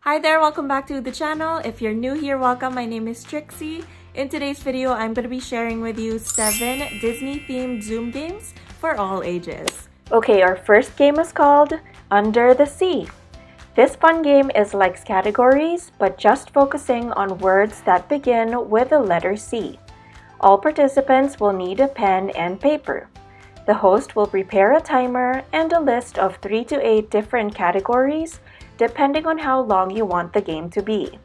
Hi there, welcome back to the channel. If you're new here, welcome. My name is Trixie. In today's video, I'm going to be sharing with you 7 Disney-themed Zoom games for all ages. Okay, our first game is called Under the Sea. This fun game is like categories, but just focusing on words that begin with the letter C. All participants will need a pen and paper. The host will prepare a timer and a list of 3 to 8 different categories depending on how long you want the game to be.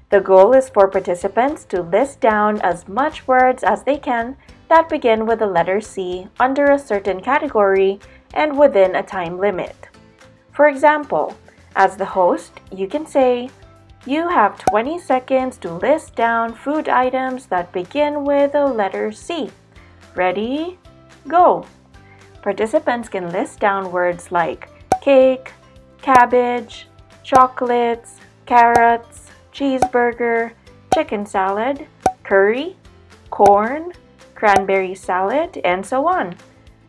The goal is for participants to list down as much words as they can that begin with the letter C under a certain category and within a time limit. For example, as the host, you can say, "You have 20 seconds to list down food items that begin with the letter C. Ready? Go!" Participants can list down words like cake, cabbage, chocolates, carrots, cheeseburger, chicken salad, curry, corn, cranberry salad, and so on.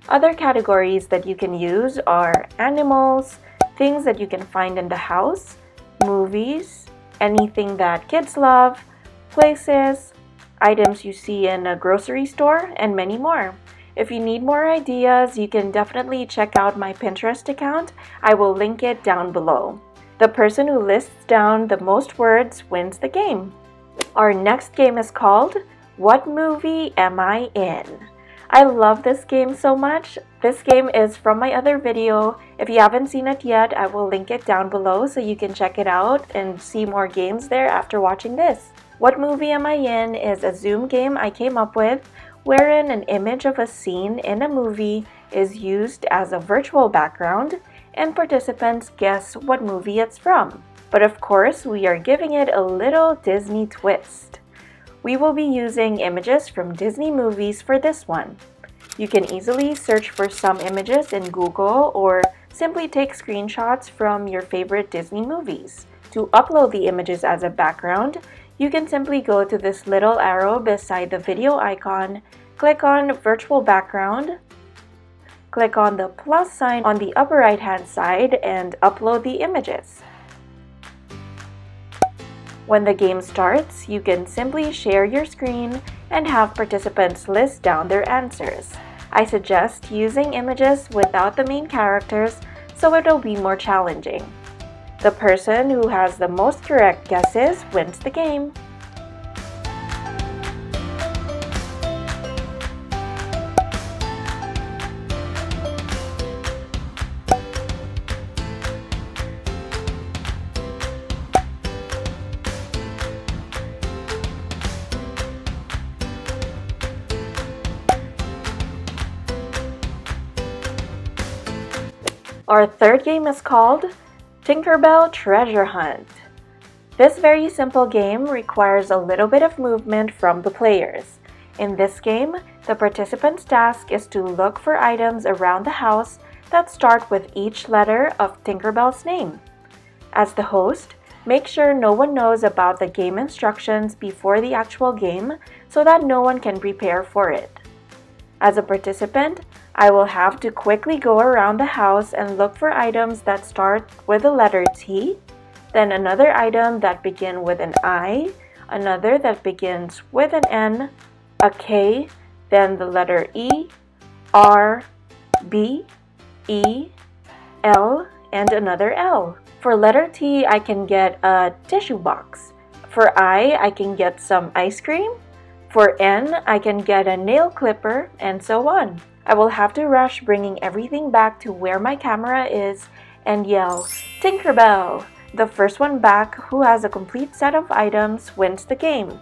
Other categories that you can use are animals, things that you can find in the house, movies, anything that kids love, places, items you see in a grocery store, and many more. If you need more ideas, you can definitely check out my Pinterest account. I will link it down below. The person who lists down the most words wins the game. Our next game is called What Movie Am I In? I love this game so much. This game is from my other video. If you haven't seen it yet, I will link it down below so you can check it out and see more games there after watching this. What Movie Am I In is a Zoom game I came up with wherein an image of a scene in a movie is used as a virtual background and participants guess what movie it's from. But of course, we are giving it a little Disney twist. We will be using images from Disney movies for this one. You can easily search for some images in Google or simply take screenshots from your favorite Disney movies. To upload the images as a background, you can simply go to this little arrow beside the video icon, click on Virtual Background, click on the plus sign on the upper right hand side and upload the images. When the game starts, you can simply share your screen and have participants list down their answers. I suggest using images without the main characters so it'll be more challenging. The person who has the most correct guesses wins the game. Our third game is called Tinkerbell Treasure Hunt. This very simple game requires a little bit of movement from the players. In this game, the participant's task is to look for items around the house that start with each letter of Tinkerbell's name. As the host, make sure no one knows about the game instructions before the actual game so that no one can prepare for it. As a participant, I will have to quickly go around the house and look for items that start with the letter T, then another item that begin with an I, another that begins with an N, a K, then the letter E, R, B, E, L, and another L. For letter T, I can get a tissue box. For I can get some ice cream. For N, I can get a nail clipper, and so on. I will have to rush bringing everything back to where my camera is and yell, "Tinkerbell!" The first one back who has a complete set of items wins the game.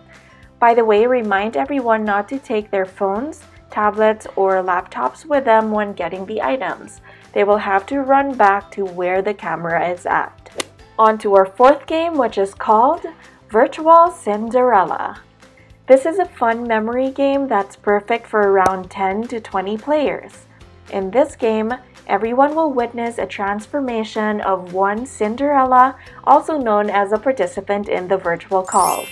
By the way, remind everyone not to take their phones, tablets, or laptops with them when getting the items. They will have to run back to where the camera is at. On to our fourth game, which is called Virtual Cinderella. This is a fun memory game that's perfect for around 10 to 20 players. In this game, everyone will witness a transformation of one Cinderella, also known as a participant in the virtual call.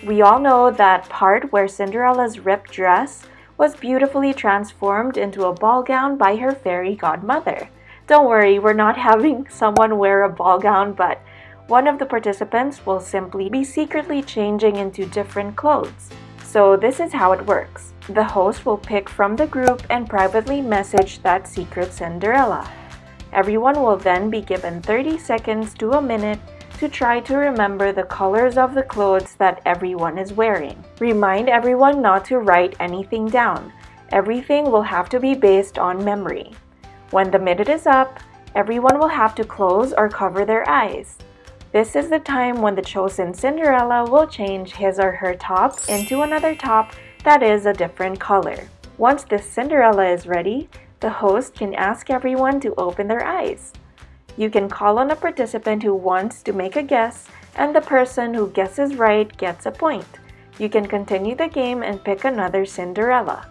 We all know that part where Cinderella's ripped dress was beautifully transformed into a ball gown by her fairy godmother. Don't worry, we're not having someone wear a ball gown, but one of the participants will simply be secretly changing into different clothes. So this is how it works. The host will pick from the group and privately message that secret Cinderella. Everyone will then be given 30 seconds to a minute to try to remember the colors of the clothes that everyone is wearing. Remind everyone not to write anything down. Everything will have to be based on memory. When the minute is up, everyone will have to close or cover their eyes. This is the time when the chosen Cinderella will change his or her top into another top that is a different color. Once this Cinderella is ready, the host can ask everyone to open their eyes. You can call on a participant who wants to make a guess, and the person who guesses right gets a point. You can continue the game and pick another Cinderella.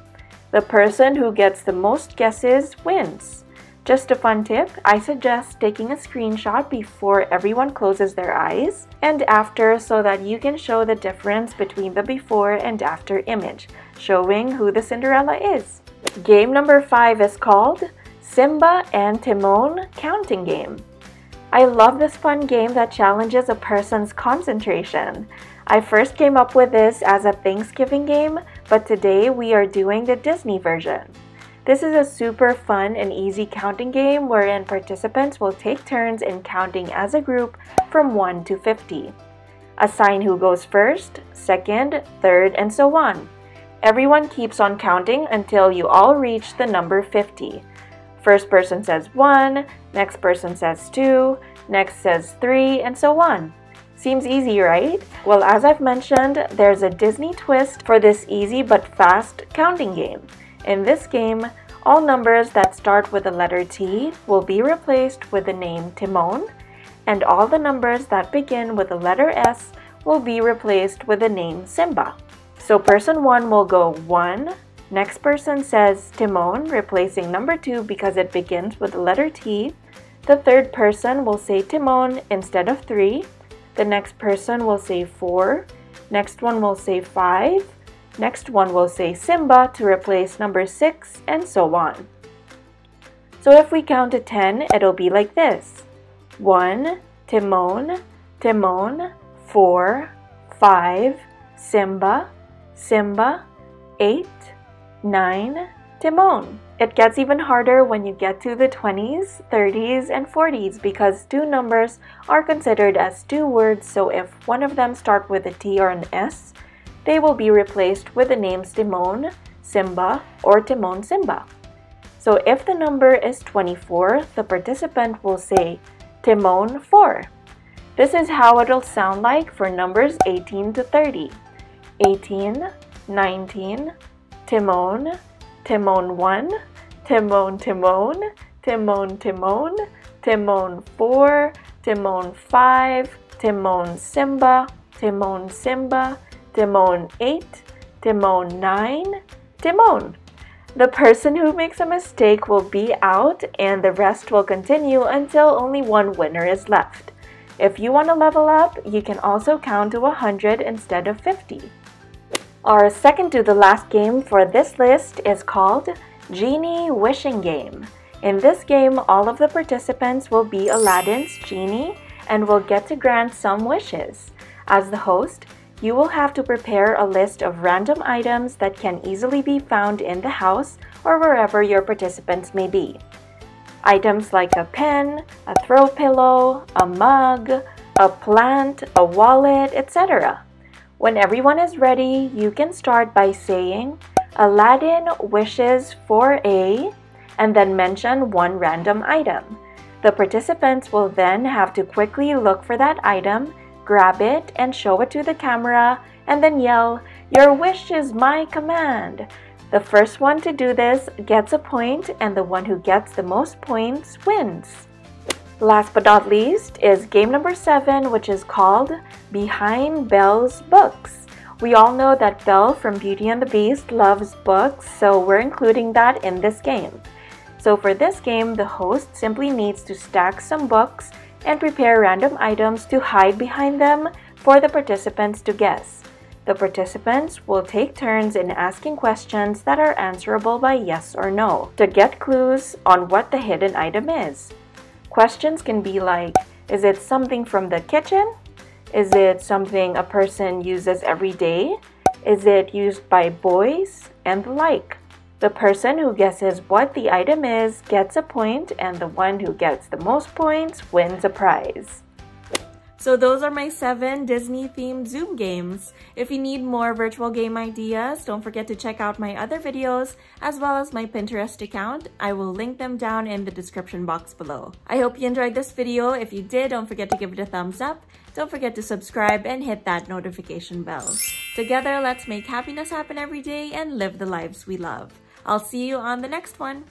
The person who gets the most guesses wins. Just a fun tip, I suggest taking a screenshot before everyone closes their eyes and after so that you can show the difference between the before and after image, showing who the Cinderella is. Game number 5 is called SIMBA and TIMON Counting Game. I love this fun game that challenges a person's concentration. I first came up with this as a Thanksgiving game, but today we are doing the Disney version. This is a super fun and easy counting game wherein participants will take turns in counting as a group from 1 to 50. Assign who goes first, second, third, and so on. Everyone keeps on counting until you all reach the number 50. First person says 1, next person says 2, next says 3, and so on. Seems easy, right? Well, as I've mentioned, there's a Disney twist for this easy but fast counting game. In this game, all numbers that start with the letter T will be replaced with the name Timon, and all the numbers that begin with the letter S will be replaced with the name Simba. So person 1 will go 1, next person says Timon, replacing number 2 because it begins with the letter T. The third person will say Timon instead of 3. The next person will say 4. Next one will say 5. Next one will say Simba to replace number 6, and so on. So if we count to 10, it'll be like this. 1, Timon, Timon, 4, 5, Simba, Simba, 8, 9, Timon. It gets even harder when you get to the 20s, 30s, and 40s because 2 numbers are considered as 2 words, so if one of them start with a T or an S, they will be replaced with the names Timon, Simba, or Timon Simba. So if the number is 24, the participant will say Timon 4. This is how it'll sound like for numbers 18 to 30. 18, 19, Timon, Timon 1, Timon Timon, Timon Timon, Timon 4, Timon 5, Timon Simba, Timon Simba, Timon 8, Timon 9, Timon. The person who makes a mistake will be out and the rest will continue until only one winner is left. If you want to level up, you can also count to 100 instead of 50. Our second to the last game for this list is called Genie Wishing Game. In this game, all of the participants will be Aladdin's genie and will get to grant some wishes. As the host, you will have to prepare a list of random items that can easily be found in the house or wherever your participants may be. Items like a pen, a throw pillow, a mug, a plant, a wallet, etc. When everyone is ready, you can start by saying, Aladdin wishes for a, and then mention one random item. The participants will then have to quickly look for that item, grab it, and show it to the camera, and then yell, "Your wish is my command." The first one to do this gets a point, and the one who gets the most points wins. Last but not least is game number 7, which is called Behind Belle's Books. We all know that Belle from Beauty and the Beast loves books, so we're including that in this game. So for this game, the host simply needs to stack some books and prepare random items to hide behind them for the participants to guess. The participants will take turns in asking questions that are answerable by yes or no to get clues on what the hidden item is. Questions can be like, is it something from the kitchen? Is it something a person uses every day? Is it used by boys? And the like. The person who guesses what the item is gets a point, and the one who gets the most points wins a prize. So those are my 7 Disney-themed Zoom games. If you need more virtual game ideas, don't forget to check out my other videos as well as my Pinterest account. I will link them down in the description box below. I hope you enjoyed this video. If you did, don't forget to give it a thumbs up. Don't forget to subscribe and hit that notification bell. Together, let's make happiness happen every day and live the lives we love. I'll see you on the next one.